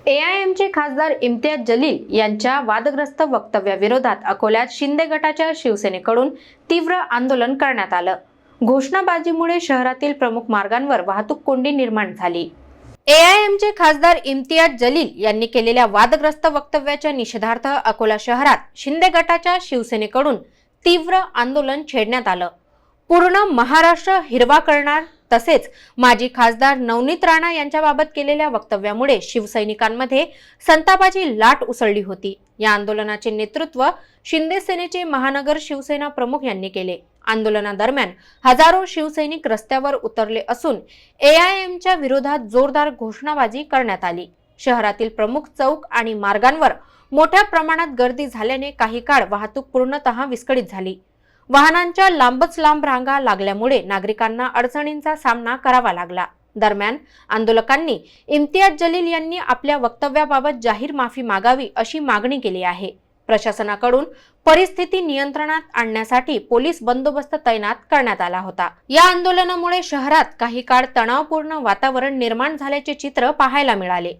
एआयएमचे खासदार इम्तियाज जलील यांच्या वादग्रस्त वक्तव्याविरोधात अकोल्यात शिंदे गटाच्या शिवसेनेकडून तीव्र आंदोलन करण्यात आलं। घोषणाबाजीमुळे शहरातील प्रमुख मार्गांवर वाहतूक कोंडी निर्माण झाली। एआयएमचे खासदार इम्तियाज जलील यांनी केलेल्या वादग्रस्त वक्तव्याच्या निषेधार्थ अकोला शहरात शिंदे गटाच्या शिवसेनेकडून तीव्र आंदोलन छेडण्यात आलं। पूर्ण महाराष्ट्र हिरवा करणार तसेच माजी खासदार नवनीत राणा यांच्याबाबत केलेल्या वक्तव्यामुळे शिवसैनिकांमध्ये संतापाची लाट उसळली होती। या आंदोलनाचे नेतृत्व शिंदे सेनेचे महानगर शिवसेना प्रमुख यांनी केले। आंदोलनादरम्यान हजारो शिवसैनिक रस्त्यावर उतरले असून एआयएमच्या विरोधात जोरदार घोषणाबाजी करण्यात आली। शहरातील प्रमुख चौक आणि मार्गांवर मोठ्या प्रमाणात गर्दी झाल्याने काही काळ वाहतूक पूर्णतः विस्कळीत झाली। वाहनांच्या लांबच लांब रांगा लागल्यामुळे नागरिकांना अडचणींचा सामना करावा लागला। दरम्यान आंदोलकांनी इम्तियाज जलील यांनी आपल्या वक्तव्याबाबत जाहीर माफी मागावी अशी मागणी केली आहे। प्रशासनाकडून परिस्थिती नियंत्रणात आणण्यासाठी पोलीस बंदोबस्त तैनात करण्यात आला होता। या आंदोलनामुळे शहरात काही काळ तणावपूर्ण वातावरण निर्माण झाल्याचे चित्र पाहायला मिळाले।